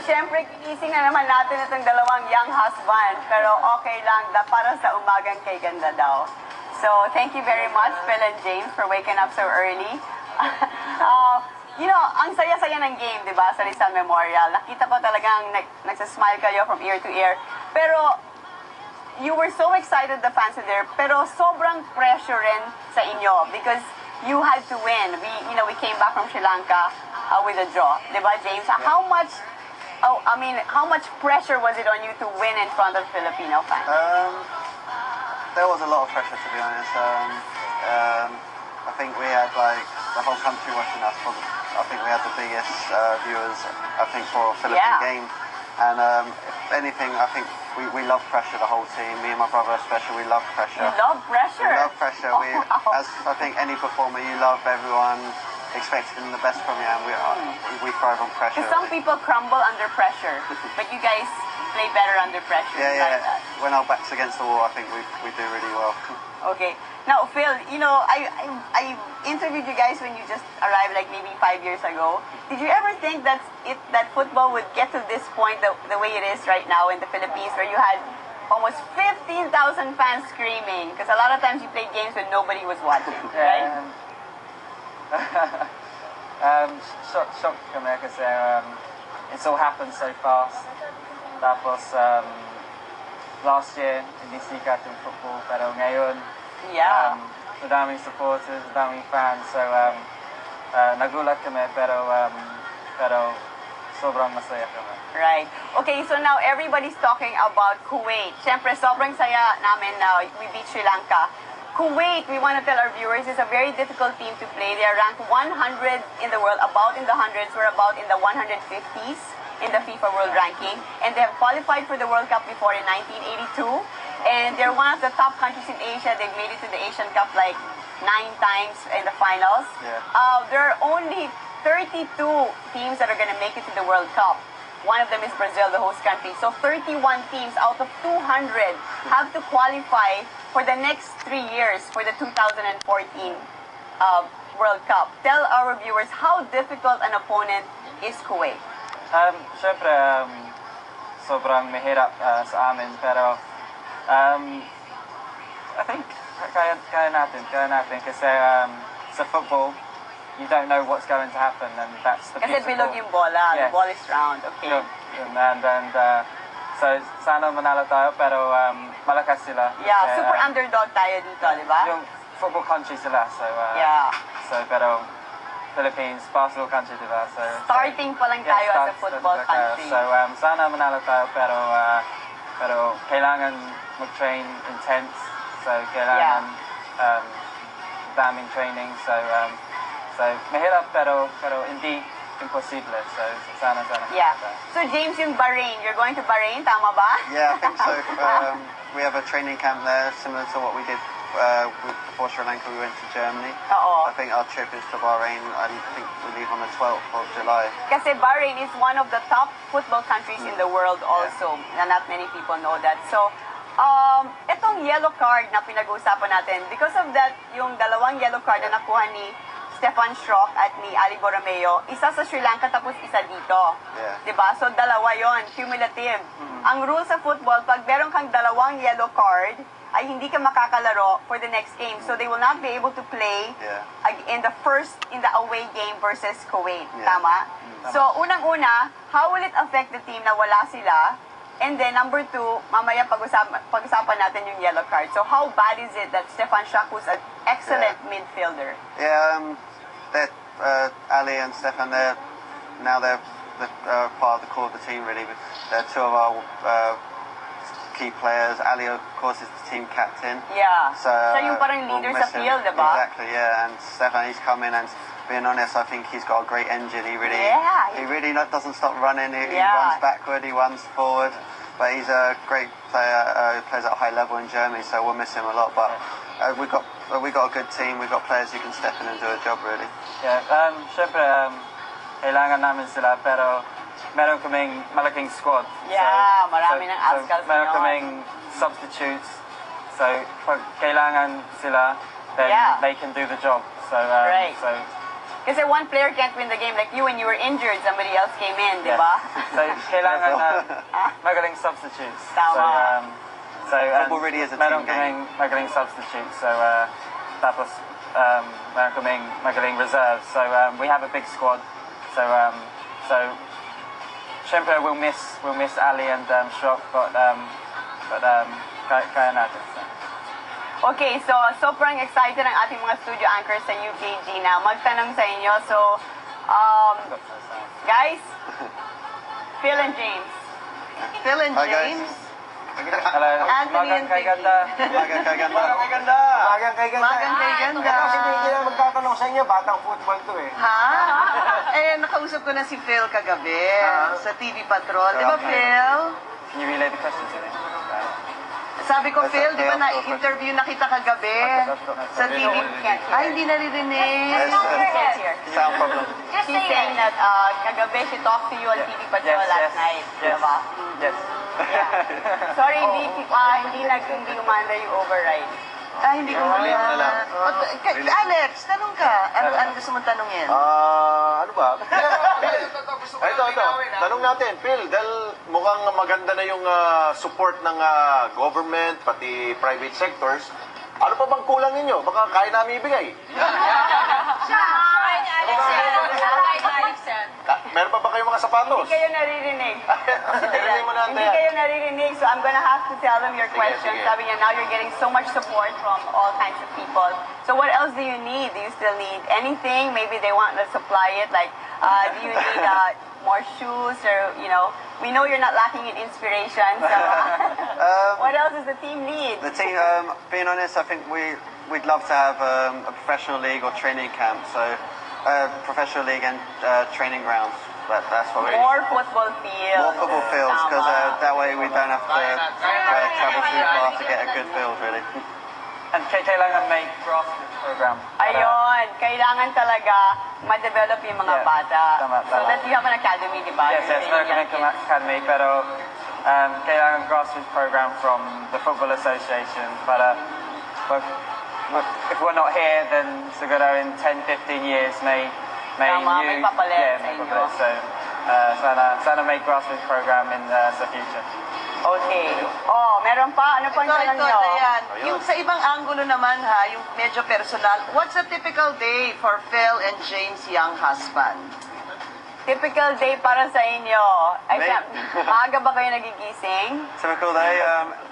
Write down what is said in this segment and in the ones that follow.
syempre, kinising na naman natin itong dalawang young husband. Pero okay lang, para sa umagang kay ganda daw. So, thank you very much, Phil and James, for waking up so early. You know, ang saya-saya ng game, di ba, sa Rizal Memorial. Nakita ko talagang nagsasmile kayo from ear to ear. Pero, you were so excited, the fans were there, pero sobrang pressure rin sa inyo because you had to win. We came back from Sri Lanka with a draw, di ba, James? How much pressure was it on you to win in front of Filipino fans? There was a lot of pressure, to be honest. I think we had the whole country watching us. I think we had the biggest viewers, for a Philippine game. And if anything, I think we love pressure, the whole team. Me and my brother especially, we love pressure. You love pressure? We love pressure. Oh, wow. As I think any performer, you love everyone expecting the best from you, and we thrive on pressure. Because some people crumble under pressure, but you guys play better under pressure. Yeah. When our back's against the wall, I think we do really well. Okay. Now, Phil, I interviewed you guys when you just arrived, like maybe 5 years ago. Did you ever think that football would get to this point the way it is right now in the Philippines, where you had almost 15,000 fans screaming? Because a lot of times you played games when nobody was watching, right? Shocked kami kasi it's all happened so fast. Tapos last year hindi sikat yung football, pero ngayon madaming supporters, madaming fans, so nagulat kami, pero sobrang masaya kami. Right. Okay, so now everybody's talking about Kuwait. Siyempre, sobrang saya namin na we beat Sri Lanka. Kuwait, we want to tell our viewers, is a very difficult team to play. They are ranked 100 in the world, about in the hundreds. We're about in the 150s in the FIFA World Ranking. And they have qualified for the World Cup before in 1982. And they're one of the top countries in Asia. They've made it to the Asian Cup like 9 times in the finals. Yeah. There are only 32 teams that are going to make it to the World Cup. One of them is Brazil, the host country. So 31 teams out of 200 have to qualify for the next 3 years for the 2014 World Cup. Tell our viewers how difficult an opponent is Kuwait. Siyempre, sobrang mahirap sa amin, pero I think kaya natin kasi sa football, you don't know what's going to happen, and that's the Kasi bilog yung bola, the ball is round, okay. So sana manalo tayo, pero malakas sila. Yeah, super underdog tayo dito, di ba? Yung football country sila, so pero Philippines, basketball country, di ba? So starting pa lang tayo as a football country. So sana manalo tayo, pero kailangan mag-train intense, so kailangan daming training, so mahirap, pero hindi imposible, so sana. Yeah. So James, yung Bahrain, you're going to Bahrain, tama ba? Yeah, I think so. We have a training camp there, similar to what we did before Sri Lanka. We went to Germany. Oo. I think our trip is to Bahrain. I think we leave on the 12th of July. Kasi Bahrain is one of the top football countries in the world also. Na not many people know that. So, itong yellow card na pinag-uusapan natin, because of that, yung dalawang yellow card na nakuha ni Stefan Schrock at ni Ali Borromeo, isa sa Sri Lanka tapos isa dito. Yeah. Diba? So, dalawa yon, cumulative. Ang rule sa football, pag meron kang dalawang yellow card, ay hindi ka makakalaro for the next game. So, they will not be able to play in the away game versus Kuwait. Yeah. Tama? So, unang-una, how will it affect the team na wala sila? And then, number 2, mamaya pag-usapan natin yung yellow card. So, how bad is it that Stefan Schrock, who's an excellent midfielder? Yeah, Ali and Stefan, they're part of the core of the team, really. They're two of our key players. Ali, of course, is the team captain. Yeah. So yung parang leader we'll sa miss him. field, diba? Exactly, yeah. And Stefan, he's come in, and being honest, I think he's got a great engine. He really doesn't stop running. He runs backward, he runs forward. But he's a great player. He plays at a high level in Germany, so we'll miss him a lot. But we got a good team. We've got players who can step in and do a job, really. Yeah, syempre, kailangan namin sila, pero meron kaming malaking squad. Yeah, marami ng Ascals meron ngayon. kaming substitutes. So, pag kailangan sila, then they can do the job. So, Kasi one player can't win the game. Like you, when you were injured, somebody else came in, di ba? So, kailangan magaling substitutes. Tama. Football really is a meron team game. kaming magaling substitutes. So, tapos, meron kaming magaling reserves. So, we have a big squad. So, syempre, we'll miss Ali and Shroff, but kaya natin. Okay, so sobrang excited ang ating mga studio anchors sa UKG na magtanong sa inyo. So, guys, Phil and James. Phil and Hi, guys. James. Hello. Anthony and kay Ganda. Umagang kay ganda. Magang kay ganda. Magang kay ganda. Kasi hindi na magtatanong sa inyo, batang football to eh. Ha? Eh, nakausap ko na si Phil kagabi sa TV Patrol. Di ba, Okay. Phil? Can you relay the question to me? Sabi ko, That's Phil, di okay, ba I'll go na-interview na kita kagabi sa TV? Ay, hindi naririnig. Yes, Here. sound problem. She's saying that kagabi she talked to you on TV Patrol last night. Yes. Diba? Yes. Sorry, hindi umanda yung override. Ah, hindi ko muna. Alex, tanong ka. Ano gusto mong tanongin? Ano ba? Ito. Tanong natin, Phil, dahil mukhang maganda na yung support ng government, pati private sectors, ano pa bang kulang ninyo? Baka kaya namin ibigay. Meron pa ba kayong mga sapatos? Hindi kayo naririnig. Narinig mo na Hindi kayo naririnig, so I'm gonna have to tell them your questions. sige. Sabi niya, now you're getting so much support from all kinds of people. So what else do you need? Do you still need anything? Maybe they want to supply it. Like, do you need more shoes? Or, we know you're not lacking in inspiration. So what else does the team need? The team, being honest, I think we'd love to have a professional league or training camp. So, professional league and training grounds. That's what we. More football fields. More football fields, because Tama. that way we don't have to travel too far to get a good field, really. And kailangan may grassroots program. Ayun, kailangan talaga ma-develop yung mga Yeah, bata. tama. So that you have an academy, di ba? Yes, You're meron training kaming young kids. academy, pero kailangan grassroots program from the Football Association. Para if we're not here, then siguro in 10-15 years may Tama, new... may papalit sa may inyo. papalit. So, sana may grassroots program in sa future. Okay. Oh, meron pa? Ano pang tanong Ito, nyo? Dayan. Yung sa ibang angulo naman ha, yung medyo personal, what's a typical day for Phil and James' young husband? Typical day para sa inyo. Ay, Me? maaga ba kayo nagigising? Typical day.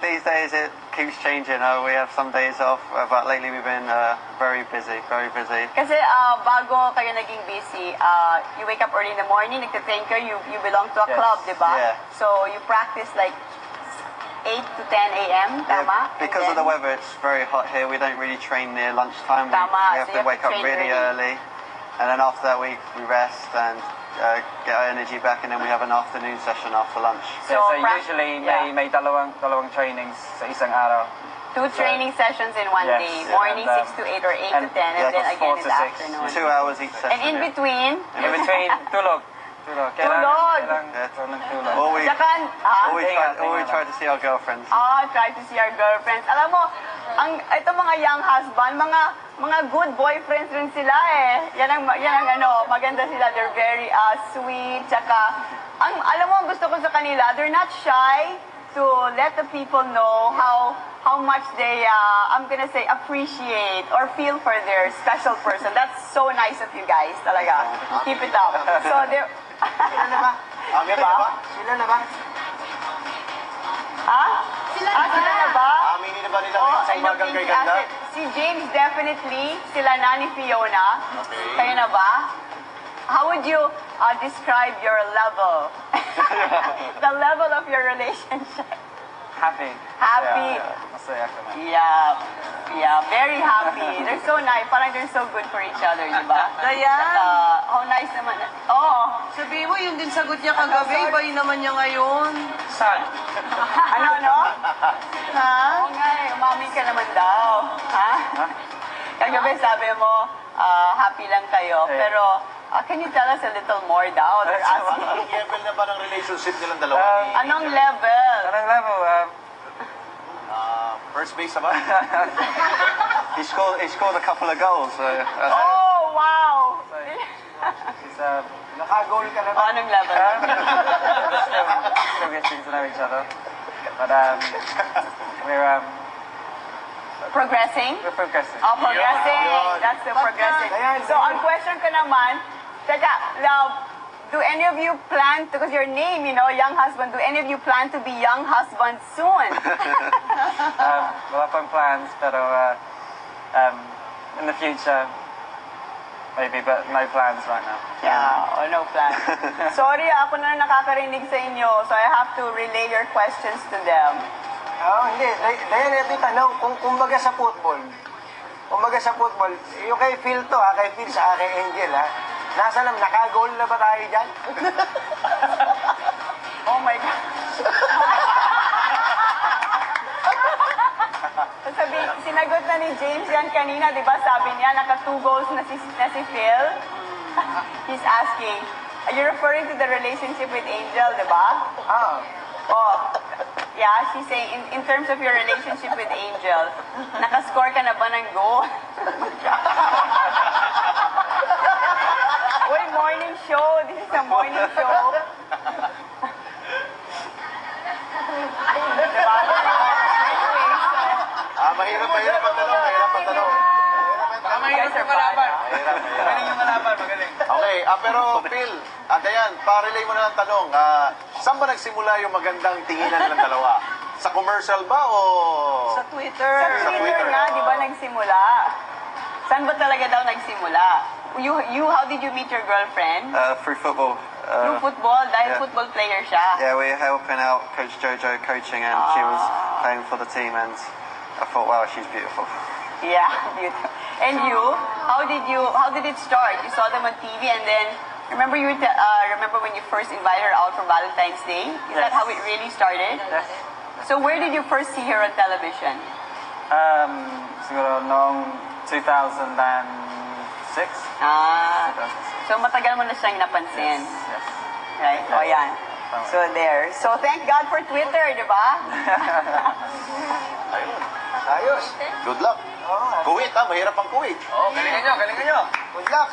These days it keeps changing. We have some days off, but lately we've been very busy, very busy. Kasi bago kayo naging busy, you wake up early in the morning, nagtitrain kayo, you belong to a Yes. club, di ba? Yeah. So you practice like 8 to 10 a.m., tama? Yeah, because of the weather, it's very hot here. We don't really train near lunchtime. Tama, We have so to you have wake to up train really early, and then after that we rest and get our energy back, and then we have an afternoon session after lunch. So, So usually may dalawang trainings sa isang araw. 2 training sessions in one Yes, day. yeah, Morning and, 6 to 8 or 8 to 10, and yeah, then that's again 4 in to the 6. afternoon. 2 hours each session. And in yeah. between, In between, tulog. Tulog. Kailangan tulog. Or we, Tsaka, or we try to see our girlfriends. try to see our girlfriends. Alam mo, ito mga young husband, mga good boyfriends rin sila eh. Yan ang maganda sila. They're very sweet. Tsaka, alam mo, gusto ko sa kanila, they're not shy to let the people know how much they, I'm gonna say, appreciate or feel for their special person. That's so nice of you guys, talaga. Keep it up. So, they're... Sila na ba? Sila na ba? Ha? Sila na ba? Aminin na ba nila Oh, ngayon sa I know umagang kay Pinky ganda? Asset. Si James definitely, sila na ni Fiona. Okay. Kayo na ba? How would you describe your level? The level of your relationship? Happy. Happy. Masaya kami. Yeah, very happy. They're so nice. Parang they're so good for each other, di ba? Dayan, How nice naman. Oh, sabihin mo, yun din sagot niya kagabi, iba yun naman niya ngayon. Sad. ano? Ha? Oo nga eh, umami ka naman daw. Ha? Kagabi sabi mo, happy lang kayo. Eh. Pero, can you tell us a little more daw? They're asking. Anong level na ba ng relationship nilang dalawa? Anong level? Anong level? First base na ba? He scored a couple of goals. So Oh, wow! It's Naka-goal ka na O, anong level? still getting to know each other. But we're Progressing? progressing. Oh, progressing. That's the progressing. So, ang question ko naman, teka, love, do any of you plan, because your name, you know, young husband, do any of you plan to be young husbands soon? Wala pang plans, pero in the future, maybe, but no plans right now. Yeah, or no plan. Sorry, ako na nakakarinig sa inyo, so I have to relay your questions to them. Hindi. Dahil ito yung tanong, kumbaga sa football, yung kay Phil to kay Phil sa kay Angel nasa lang, naka-goal na ba tayo dyan? Oh my God. Sinagot na ni James yan kanina, di ba? Sabi niya, naka 2 goals na si Phil. He's asking, are you referring to the relationship with Angel, di ba? Oh, yeah, she's saying, in terms of your relationship with Angel, nakascore ka na ba ng goal? Uy, morning show. This is a morning show. Diba? Anyway, so... Mahirap ang tanong. Guys are bad. Magaling yung malaban, magaling. Okay, pero Phil, Dayan, pa-relay mo na ang tanong. Saan ba nagsimula yung magandang tinginan ng dalawa? Sa commercial ba o... Sa Twitter. Sa Twitter nga, di ba nagsimula? Saan ba talaga daw nagsimula? How did you meet your girlfriend? Through football. Through football? Dahil yeah. football player siya. Yeah, we were helping out Coach Jojo coaching, and she was playing for the team, and I thought, wow, she's beautiful. Yeah, beautiful. And you? How did it start? You saw them on TV, and then remember remember when you first invited her out for Valentine's Day? Is that how it really started? Yes. So where did you first see her on television? Siguro noong 2006. So matagal mo na siyang napansin. Yes. Right? O yan. So there. So thank God for Twitter, di ba? Ayos. Good luck. Kuwait mahirap ang Kuwait. Galingan nyo. Good luck.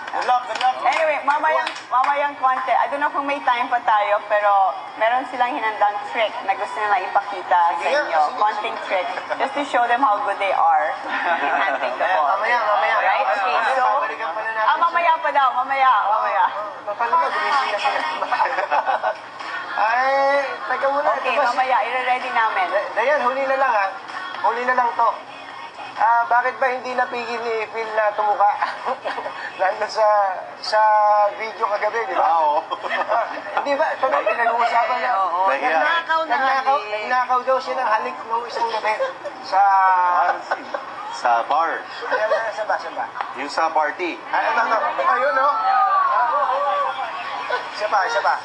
Anyway, mamayang konti. I don't know kung may time pa tayo, pero meron silang hinandang trick na gusto nilang ipakita sa inyo. Konting trick. Just to show them how good they are in handling the ball. Mamaya. Right? Okay, so... Babalikan pa na natin. mamaya pa daw. Mamaya. Paano ba? Gumising na sila. Ay, teka muna. Okay, mamaya. I-ready namin. Dayan, huli na lang Huli na lang to. Bakit ba hindi napigil ni Phil na tumuka? Nandun sa video kagabi, di ba? Oo. Hindi ba? Ito na pinag-uusapan niya. Nagnakaw daw siya ng halik noong isang gabi Sa bar. Sa ba? Yung sa party. Ayun, no? Isa pa.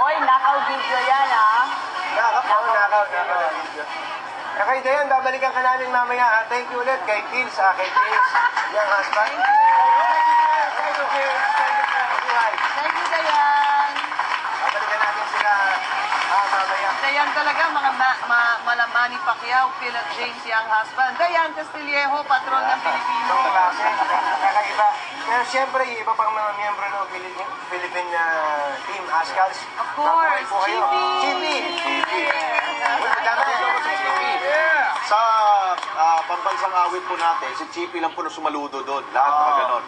Oy, nakaw video yan, Nakaw. Okay, Dayan, babalikan ka namin mamaya. Thank you ulit kay Phil sa kay James, yung husband. Thank you, Phil. Thank you, Dayan. Babalikan natin sila mamaya. Dayan talaga, mga Manny Pacquiao, Phil at James, yung husband. Dayan Castillejo, patron ng Pilipino. Klase, kakaiba. Pero siyempre, yung iba pang mga miyembro ng Philippine team, Ascals. Of course, Chippy. Sa pambansang awit po natin, si Chippy lang po na sumaludo doon. Lahat mga ganon.